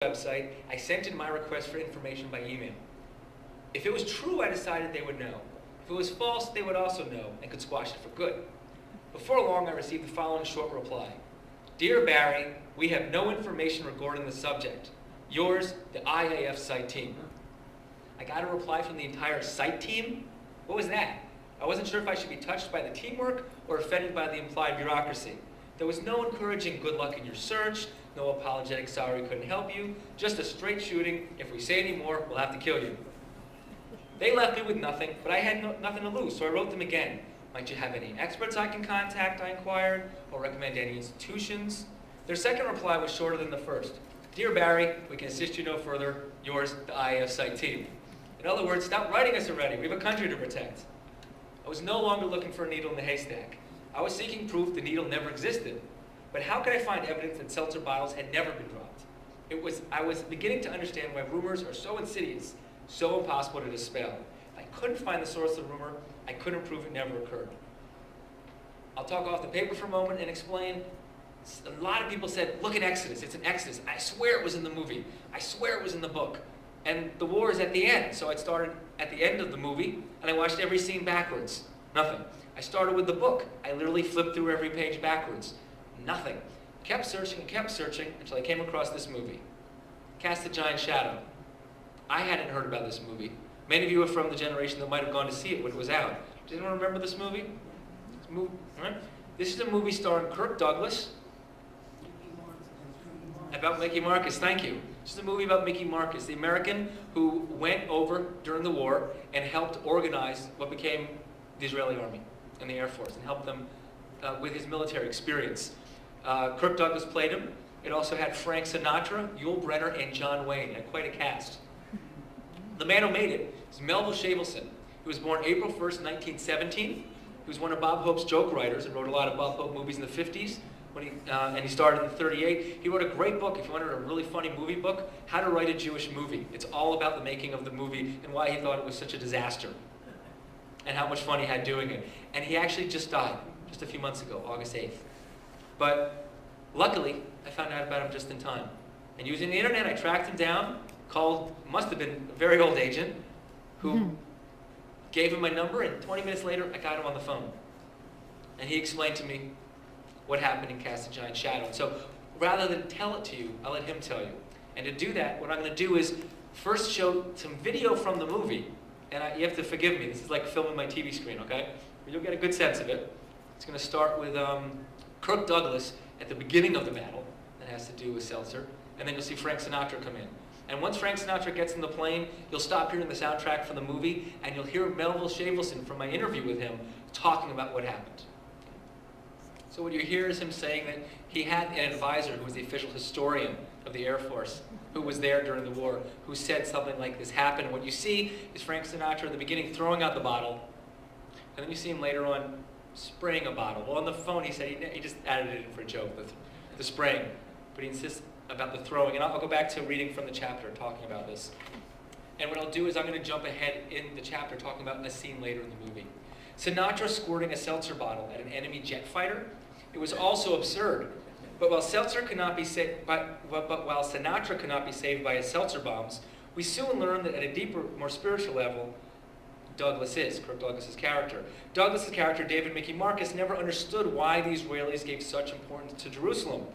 website, I sent in my request for information by email. If it was true, I decided they would know. If it was false, they would also know and could squash it for good. Before long, I received the following short reply. Dear Barry, we have no information regarding the subject. Yours, the IAF site team. I got a reply from the entire site team? What was that? I wasn't sure if I should be touched by the teamwork or offended by the implied bureaucracy. There was no encouraging good luck in your search, no apologetic sorry couldn't help you, just a straight shooting, if we say any more, we'll have to kill you. They left me with nothing, but I had nothing to lose, so I wrote them again. Might you have any experts I can contact, I inquired, or recommend any institutions? Their second reply was shorter than the first. Dear Barry, we can assist you no further. Yours, the IAF site team. In other words, stop writing us already. We have a country to protect. I was no longer looking for a needle in the haystack. I was seeking proof the needle never existed. But how could I find evidence that seltzer bottles had never been dropped? I was beginning to understand why rumors are so insidious, so impossible to dispel. If I couldn't find the source of the rumor, I couldn't prove it never occurred. I'll talk off the paper for a moment and explain. A lot of people said, look at Exodus, it's an Exodus. I swear it was in the movie. I swear it was in the book. And the war is at the end, so I started at the end of the movie, and I watched every scene backwards. Nothing. I started with the book. I literally flipped through every page backwards. Nothing. Kept searching until I came across this movie. Cast a Giant Shadow. I hadn't heard about this movie. Many of you are from the generation that might have gone to see it when it was out. Does anyone remember this movie? This is a movie starring Kirk Douglas. About Mickey Marcus, thank you. This is a movie about Mickey Marcus, the American who went over during the war and helped organize what became the Israeli Army and the Air Force and helped them with his military experience. Kirk Douglas played him. It also had Frank Sinatra, Yul Brynner, and John Wayne. It had quite a cast. The man who made it is Melville Shavelson. He was born April 1st, 1917. He was one of Bob Hope's joke writers and wrote a lot of Bob Hope movies in the 50s. And he started in 1938. He wrote a great book, if you wanted a really funny movie book, How to Write a Jewish Movie. It's all about the making of the movie and why he thought it was such a disaster and how much fun he had doing it. And he actually just died just a few months ago, August 8th. But luckily, I found out about him just in time. And using the internet, I tracked him down, called, must have been a very old agent, who gave him my number, and 20 minutes later, I got him on the phone. And he explained to me what happened in Cast a Giant Shadow. And so rather than tell it to you, I'll let him tell you. And to do that, what I'm going to do is first show some video from the movie. And you have to forgive me. This is like filming my TV screen, okay? But you'll get a good sense of it. It's going to start with Kirk Douglas at the beginning of the battle. That has to do with Seltzer. And then you'll see Frank Sinatra come in. And once Frank Sinatra gets in the plane, you'll stop hearing the soundtrack from the movie, and you'll hear Melville Shavelson from my interview with him talking about what happened. So what you hear is him saying that he had an advisor who was the official historian of the Air Force, who was there during the war, who said something like this happened. And what you see is Frank Sinatra at the beginning throwing out the bottle, and then you see him later on spraying a bottle. Well, on the phone he said he just added it in for a joke, the spraying, but he insists about the throwing. And I'll go back to reading from the chapter talking about this. And what I'll do is I'm going to jump ahead in the chapter talking about a scene later in the movie. Sinatra squirting a seltzer bottle at an enemy jet fighter. It was also absurd. But while Sinatra could not be saved by his seltzer bombs, we soon learned that at a deeper, more spiritual level, Kirk Douglas's character. Douglas's character, David Mickey Marcus, never understood why the Israelis gave such importance to Jerusalem.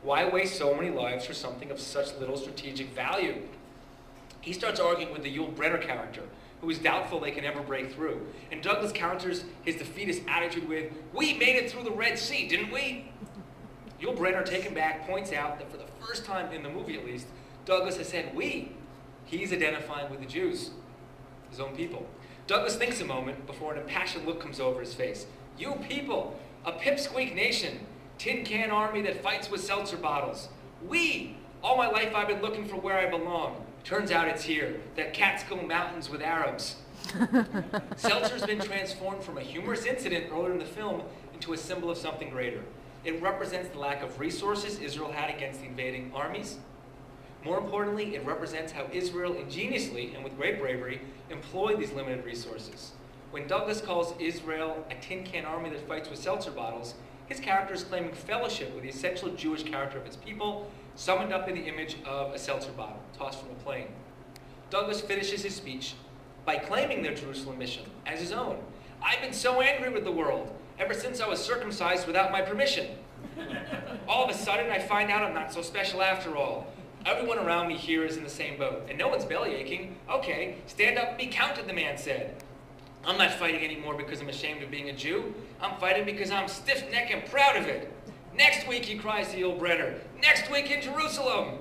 Why waste so many lives for something of such little strategic value? He starts arguing with the Yul Brynner character, who is doubtful they can ever break through. And Douglas counters his defeatist attitude with, we made it through the Red Sea, didn't we? Yul Brynner, taken back, points out that for the first time in the movie at least, Douglas has said we. He's identifying with the Jews, his own people. Douglas thinks a moment before an impassioned look comes over his face. You people, a pipsqueak nation, tin can army that fights with seltzer bottles. We! All my life I've been looking for where I belong. Turns out it's here, that Catskill Mountains with Arabs. Seltzer's been transformed from a humorous incident earlier in the film into a symbol of something greater. It represents the lack of resources Israel had against the invading armies. More importantly, it represents how Israel ingeniously and with great bravery employed these limited resources. When Douglas calls Israel a tin can army that fights with seltzer bottles, his character is claiming fellowship with the essential Jewish character of his people summoned up in the image of a seltzer bottle tossed from a plane. Douglas finishes his speech by claiming their Jerusalem mission as his own. I've been so angry with the world ever since I was circumcised without my permission. All of a sudden, I find out I'm not so special after all. Everyone around me here is in the same boat, and no one's belly aching. Okay, stand up and be counted, the man said. I'm not fighting anymore because I'm ashamed of being a Jew. I'm fighting because I'm stiff-necked and proud of it. Next week, he cries to Yul Brenner. Next week in Jerusalem.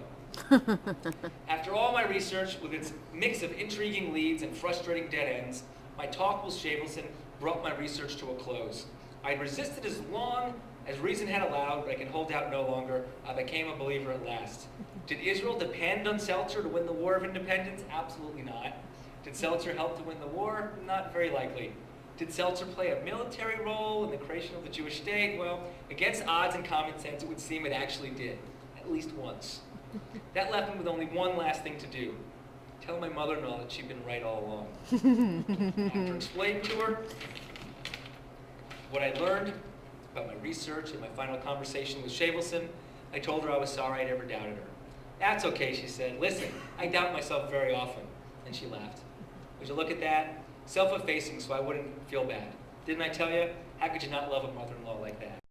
After all my research, with its mix of intriguing leads and frustrating dead ends, my talk with Shavelson brought my research to a close. I had resisted as long as reason had allowed, but I could hold out no longer. I became a believer at last. Did Israel depend on Seltzer to win the War of Independence? Absolutely not. Did Seltzer help to win the war? Not very likely. Did Seltzer play a military role in the creation of the Jewish state? Well, against odds and common sense, it would seem it actually did, at least once. That left me with only one last thing to do. Tell my mother-in-law that she'd been right all along. After explaining to her what I learned about my research and my final conversation with Shavelson, I told her I was sorry I'd ever doubted her. That's okay, she said. Listen, I doubt myself very often. And she laughed. Would you look at that? Self-effacing so I wouldn't feel bad. Didn't I tell you? How could you not love a mother-in-law like that?